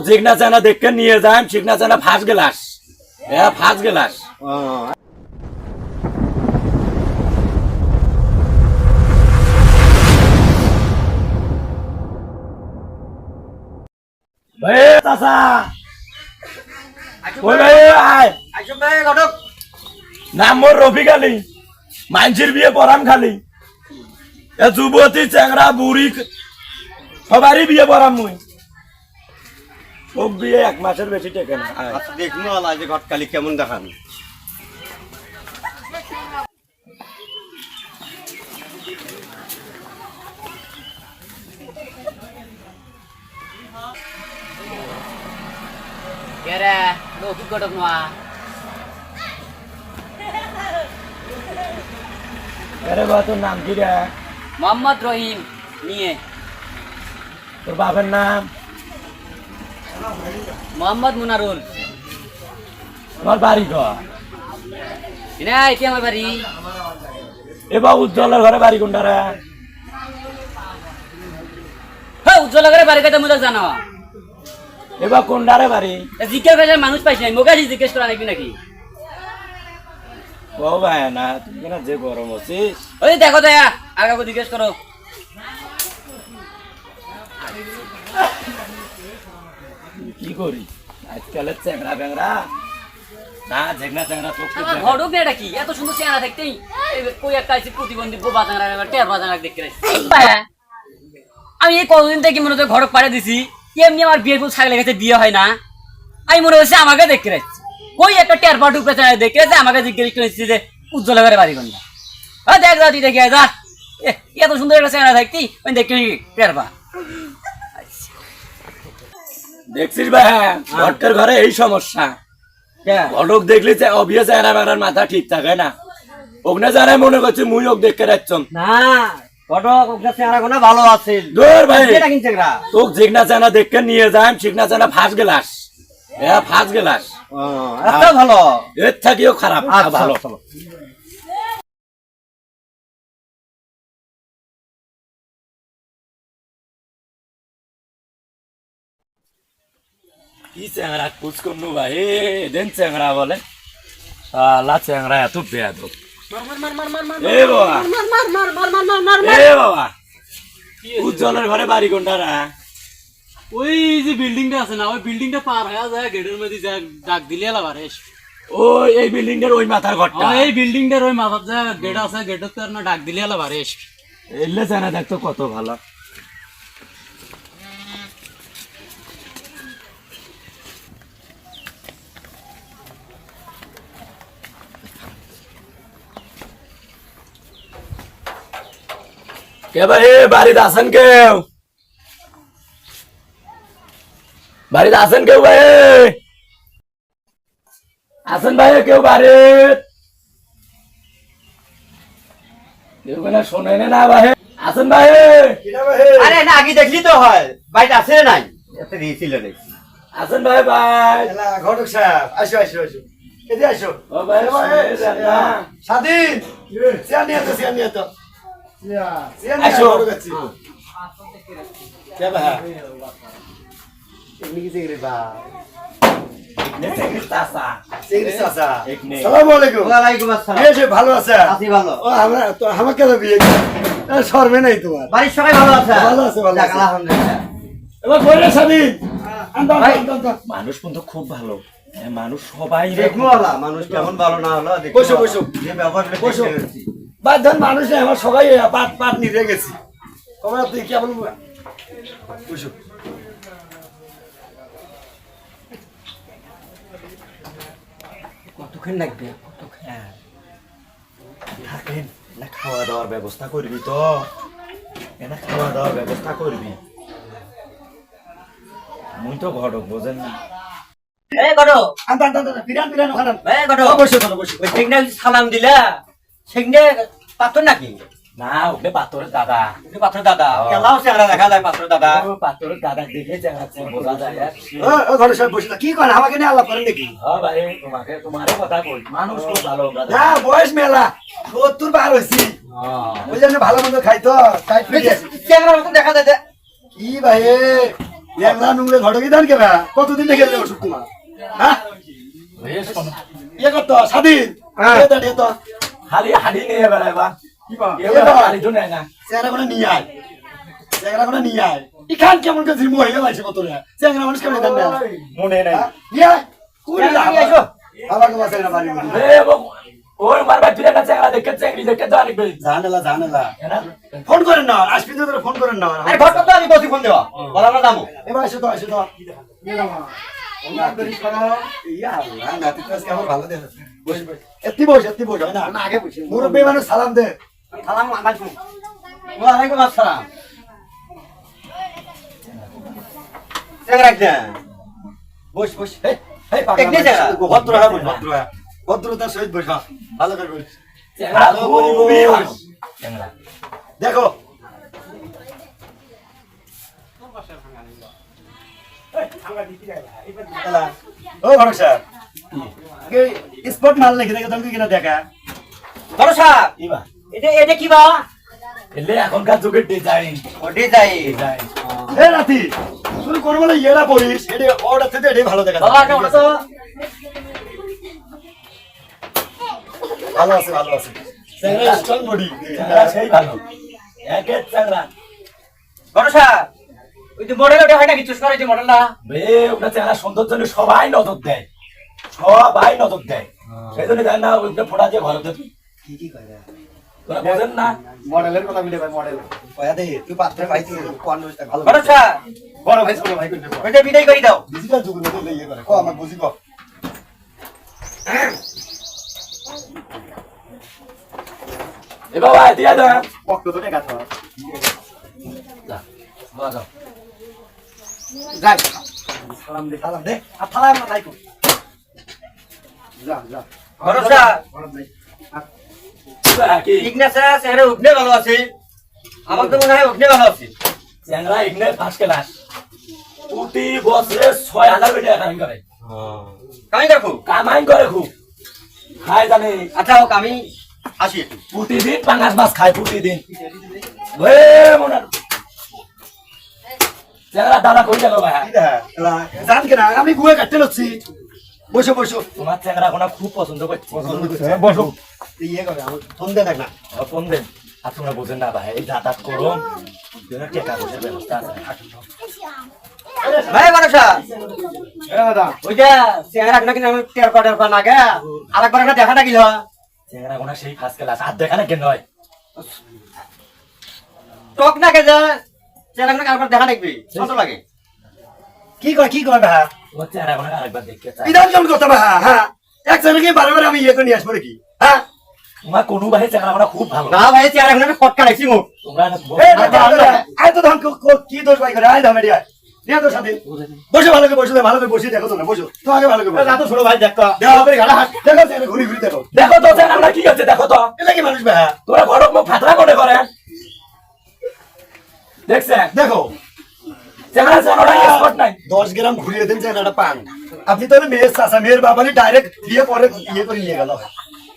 জিগনা চানা দেখে নিয়ে যাই চিকনা চানা ফার্স্ট গ্লাস ফার্স্ট গ্লাস নাম মোর রফিক আলী মানসির বিয়ে পড়াম খালি যুবতী চ্যাংরা বুড়ি সবারই বিয়ে পড়াম মুই সব বিয়ে 1 মাসের বেশি টেকে না দেখুন যে ঘটকালি কেমন দেখান Kira, lu godok noa. আরে বাবা তোর নাম কি রে মোহাম্মদ রহিম নিয়ে তোর বাবার নাম মোহাম্মদ মুনারুল তোমার বাড়ি কর না এটি আমার বাড়ি এবার উজ্জ্বলের ঘরে বাড়ি কোনটা রে হ্যাঁ উজ্জ্বলের বাড়ি কথা মুদা জানো এবার কোনটা রে বাড়ি জিজ্ঞেস করে মানুষ পাইছি না মোকে জিজ্ঞেস করা নাকি নাকি ও ভাই না তুমি না যে গরম আছিস ওই দেখো দয়া আর কাউকে জিজ্ঞেস করো কি করি আজকালের চ্যাংরা ব্যাংরা না ঝেগনা চ্যাংরা চোখ ঘটক এটা কি এত সুন্দর চেহারা দেখতেই কই একটা আছে প্রতিবন্ধী বাজার টের বাজার দেখতে আমি এই কতদিন থেকে মনে হচ্ছে ঘটক পাড়ে দিছি এমনি আমার বিয়ের ফুল ছাগলে গেছে বিয়ে হয় না আমি মনে হচ্ছে আমাকে দেখতে রাখছি কই একটা টের পাট উপরে দেখে রাখছে আমাকে জিজ্ঞেস করেছি যে উজ্জ্বল ঘরে বাড়ি কোনটা দেখ যা তুই দেখে যা এত সুন্দর একটা চেহারা দেখতি আমি দেখতে টের পা দেখছিস ভাই ঘটকের ঘরে এই সমস্যা ঘটক দেখলি অবিয়াস চেহারা ব্যাংরার মাথা ঠিক থাকে না ওখানে যারা মনে করছে মুই ওক দেখে রাখছম না ঘটক ওটা চেহারা কোনা ভালো আছে দূর ভাই এটা কিন চেহারা তোক জিগনা চানা দেখে নিয়ে যাই চিকনা চানা ফার্স্ট গ্লাস ফার্স্ট গ্লাস এত ভালো এর থেকেও খারাপ ভালো কি চ্যাংরা কুচ করনু ভাই দেন চ্যাংরা বলে শালা চ্যাংরা এত বেয়াদব এ বাবা এ বাবা উজ্জ্বলের ঘরে বাড়ি কোনটা রা ওই যে বিল্ডিংটা আছে না ওই বিল্ডিংটা পার হয়ে যায় গেটের মধ্যে ডাক দিলে এলা বারে ও এই বিল্ডিংটার ওই মাথার ঘরটা এই বিল্ডিংটার ওই মাথার যে গেট আছে গেটের তো না ডাক দিলে এলা বারে এলে জানা দেখতো কত ভালো কে ভাই বাড়িতে আছেন কেউ বাড়িতে আছেন কেউ ভাই আছেন ভাই কেউ বাড়ি কেউ মানে শোনে না ভাই আছেন ভাই আরে না আগে দেখলি তো হয় বাইরে আছে নাই এত দিয়েছিল দেখি আছেন ভাই ভাই ঘটক সাহেব আসো আসো আসো এদিকে আসো ও ভাই স্বাধীন চেয়ার নিয়ে তো আসো। কে ভাই এমনি কি চেগরে বা চেগরে চাচা আসসালামু আলাইকুম ওয়ালাইকুম আসসালাম এই যে ভালো আছে আছি ভালো ও আমরা তো আমাকে তো বিয়ে শর্মে নাই তোমার বাড়ির সবাই ভালো আছে ভালো আছে ভালো যাক আছে আলহামদুলিল্লাহ এবার বলে স্বাধীন মানুষ কিন্তু খুব ভালো মানুষ সবাই দেখবো আলা মানুষ কেমন ভালো না হলো দেখো বসো, বসো। যে ব্যবহার বসো। করছি বাধ্যান মানুষ নেই আমার সবাই পাট পাট নিতে গেছি তোমরা তুই কেমন বুঝো কতক্ষণ লাগবে থাকেন না খাওয়া দাওয়ার ব্যবস্থা করবি তো না খাওয়া দাওয়ার ব্যবস্থা করবি মুই তো ঘটক বোঝেন না এই গড়ো পিরান পিরান ওখানে এই গড়ো বসো বসো ওই সিগন্যাল সালাম দিলা সিগন্যাল পাথর নাকি না ওকে পাথরের দাদা ওই পাথর দাদা কেলাও চেহারা দেখা যায় পাথর দাদা ও পাথরের দাদা দেখে যাচ্ছে বোঝা যায় ও ঘরে সব বসে কি করেন আমাকে নিয়ে আলাপ করেন নাকি হ্যাঁ ভাই তোমারই কথা কই মানুষ খুব ভালো হ্যাঁ বয়স মেলা 70 পার হয়েছি ওই জন্য ভালো মন্দ খাই তো তাই ফিরে আসি। চেহারা মতন দেখা যায় কি ভাই একলা নুঙ্গে ঘটকি দান কেবা কতদিন দেখে এলে ওষুধ তোমার হ্যাঁ বেশ শোনো। ইয়ে করতো স্বাধীন এ তো খালি হাড়ি নিয়ে বেড়াইবা কি বা এবার হাড়ি তো নেয় না চেহারা করে নিয়ে আয় চেহারা করে নিয়ে আয় ইখান কেমন করে জিম হয়ে গেছে কত রে চেহারা মানুষ কেমন দেন না মনে নাই নিয়ে আয় কোন এসো। আমাকে বাসায় বাড়ি ওর মারবার তুই একটা চেংড়া দেখে চেংড়ি দেখে তো আনিবে জানেলা ফোন করেন না আসবি তো ফোন করেন না আরে ঘর তো আমি বসি ফোন দেওয়া বলা না দামো এবার এসে তো এত্তি বস হয় না আগে বসে মুরব্বী মানুষ সালাম দে সালাম আলাইকুম ওয়ালাইকুম আসসালাম চেংরা কি বস বস একদিন চেংরা ভদ্রতার সহিত বসা ভালো করে বস চেংড়া খুবই ভালো চেংড়া দেখো ও ভরসা স্পট মাল লিখে দেখে তুমি কিনা দেখা ভরসা ইবা এটা কি বা এলে এখনকার যুগের ডিজাইন ওটি যাই ডিজাইন এ রাতি তুই কোন বলে ইয়েরা পড়িস এটা অর্ডার থেকে এটাই ভালো দেখা বাবা কেমন আছো ভালো আছে স্ট্রং বডি চেংড়া সেই ভালো একের চেংড়া ভরসা ওই যে মডেল ওটা হয় নাকি চুজ করে যে মডেলটা বে ওটা চেংড়া সৌন্দর্য নিয়ে সবাই নজর দেয় সেই জন্য জান না ওইটা ফোটা দিয়ে ঘরে দেবি ঠিকই কয় তোরা বোঝেন না মডেলের কথা বলে ভাই মডেল কয়া দে তুই পাত্রে পাইছিস কোন রোজটা ভালো ভরসা বড় ভাই ছোট ভাই কইতে ওইটা বিদায় করে দাও ডিজিটাল যুগের মধ্যে ইয়ে করে কো আমার বুঝি কো এ বাবা দিয়া দাও পক্ত তো টাকা তো বাবা যাই সালাম দে আর সালাম আলাইকুম যা ভরসা কি ইগনেসা চেহারা উঠনে ভালো আছে আমার তো মনে হয় উঠনে ভালো আছে চেংড়া ইগনে ফার্স্ট ক্লাস প্রতি বছরে 6000 টাকা কামাই করে কামি রাখো কামাই করে খুব খায় জানে আচ্ছা হোক আমি আসি একটু প্রতিদিন পাঙ্গাস মাছ খায় প্রতিদিন মনে চেংড়া দাদা কই গেল ভাই জান কেনা আমি গুয়ে কাটতে লচ্ছি বসো তোমার চেংড়া কোনা খুব পছন্দ করছে বসো ইয়ে করে আমার ফোন দে দেখ না ফোন দেন আর তোমরা বোঝেন না ভাই এই যাতায়াত করুন টাকা পয়সার ব্যবস্থা আছে ভাই ভরসা দাদা ওই যে চেহারা নাকি আমি টের পা না গে আরেকবার একটা দেখা ডাকিল চেংড়া কোনা সেই ফার্স্ট ক্লাস আর দেখা না কেন হয় টক না গে যে চেহারা নাকি আরেকবার দেখা ডাকবি কত লাগে কি কয় ভাই তোমার চেংড়া কোনা আরেকবার দেখতে চাই বিধান কেমন কথা ভাই হ্যাঁ এক জনকে বারবার আমি ইয়ে করে নিয়ে আসবো কি হ্যাঁ তোমার কোনো ভাই চেংড়া কোনা খুব ভালো না ভাই চেহারা নাকি ফটকা রাখছি মুখ তোমরা আয় তো ধান কি দোষ ভাই করে আয় ধামে আয় নিয়ে তো সাথে বসে ভালো করে বসে দেখো তো না বসো তো আগে ভালো করে তো ছোট ভাই দেখতো দেওয়া করে গাড়া হাত দেখো তো ঘুরি দেখো দেখো তো চেংড়া কি হচ্ছে দেখো তো এটা কি মানুষ ভাই তোরা গরম মুখ ফাতরা করে দেখছেন দেখো চেংড়া চেংড়া স্পট নাই 10 গ্রাম ঘুরিয়ে দেন চেনাটা পান আপনি তো মেয়ের চাচা মেয়ের বাবানি ডাইরেক্ট বিয়ে পরে ইয়ে করে নিয়ে গেল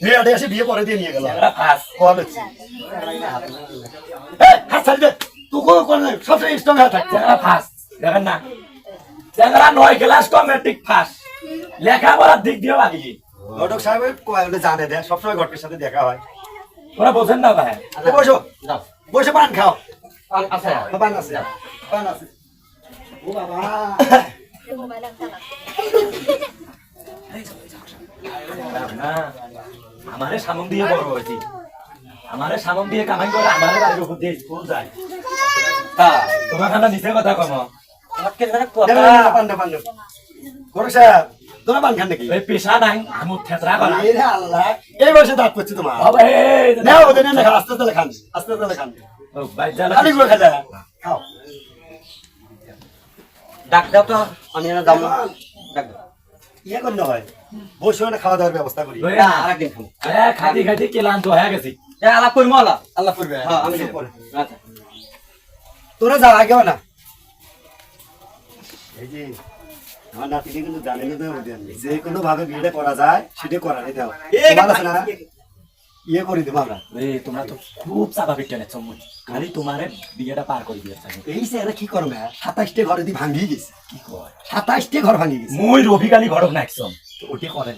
মেয়েটা এসে বিয়ে পরে দিয়ে নিয়ে গেল চেংড়া ফার্স্ট কোয়া হচ্ছে হাত ছাড়ি দে তুই কোন সবসময় স্ট্রং হাত থাকছে চেংড়া ফার্স্ট দেখেন না চেংড়া 9 ক্লাস কমেট্রিক ফার্স্ট লেখাপড়ার দিক দিয়েও আগে ঘটক সাহেব কয় জানে দেখ সবসময় ঘটকের সাথে দেখা হয় তোরা বোঝেন না ভাই বসো বসে পান খাও আচ্ছা পান আছে পান আছে ও বাবা না আমারে সামন দিয়ে বড় হয়েছি আমারে সামন দিয়ে কামাই করে আমারে বাড়ির উপর দিয়ে স্কুল যায় হ্যাঁ তোমার খানা নিচে কথা কম আজকে মানে কথা পান ঘটক সাহেব তোরা পান খান নাকি ওই পেশা নাই আমুর থেতরা করা এই রে আল্লাহ এই বয়সে দাঁত পড়ছে তোমার হবে না ওদের না খা আস্তে আস্তে খান আস্তে আস্তে খান ভাই জানা খালি গুলো খাজা খাও ডাক দাও তো আমি না দাম ডাক দাও ইয়ে করলে হয় বসে না খাওয়া দাওয়ার ব্যবস্থা করি না আরেকদিন খাবো খাটি ক্লান্ত হয়ে গেছি আলাপ করবো আলাপ আল্লাহ করবে হ্যাঁ আমি আমি দেবো। পরে আচ্ছা তোরা যা আগে না এই যে আমার নাতিকে কিন্তু জানেন না যে কোনো ভাবে বিয়েটা করা যায় সেটা করা নিতে হবে তোমার আছে না ইয়ে করে দেবো আমরা। রে তোমরা তো খুব স্বাভাবিক টেনেছ খালি তোমারে বিয়েটা পার করে দিয়েছে এই স্যারে কি করবে 27টে ঘরে দি ভাঙিয়ে গেছে, কি কয় 27টে ঘর ভাঙিয়ে গেছে। মই রবিকালি ঘরক নাকছম তো ওটি করেন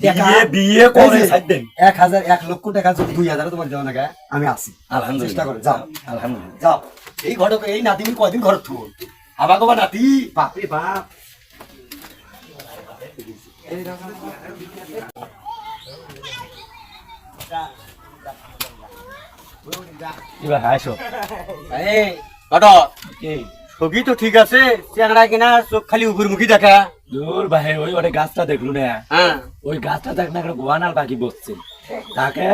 বিয়ে বিয়ে করে সাইড দেন 1 লক্ষ টাকা যদি 2000 তোমার দেওয়া না গায়ে, আমি আসি আলহামদুলিল্লাহ চেষ্টা করে যাও আলহামদুলিল্লাহ যাও। এই ঘটক এই নাতিনি কয়দিন ঘর থুব আবার কবা নাতি বাপরে বাপ। এবার হাসো এই অটো কি ছবি তো ঠিক আছে, চেংড়া কিনা চোখ খালি উপরমুখী দেখা। দূর ভাই ওই ওরে গাছটা দেখলু না হ্যাঁ ওই গাছটা দেখ না একটা গোয়ানার পাখি বসছে তাকে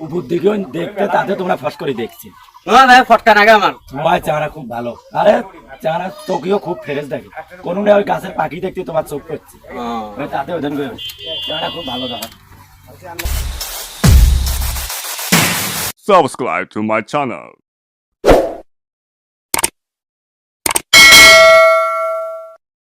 উপর দিকেও দেখতে তাতে তোমরা ফস করে দেখছি না ভাই ফটকা নাগে আমার। তোমার চেহারা খুব ভালো আরে চেহারা চোখেও খুব ফ্রেশ দেখে কোনো না ওই গাছের পাখি দেখতে তোমার চোখ করছে তাতে ওদের চেহারা খুব ভালো দেখা Subscribe to my channel.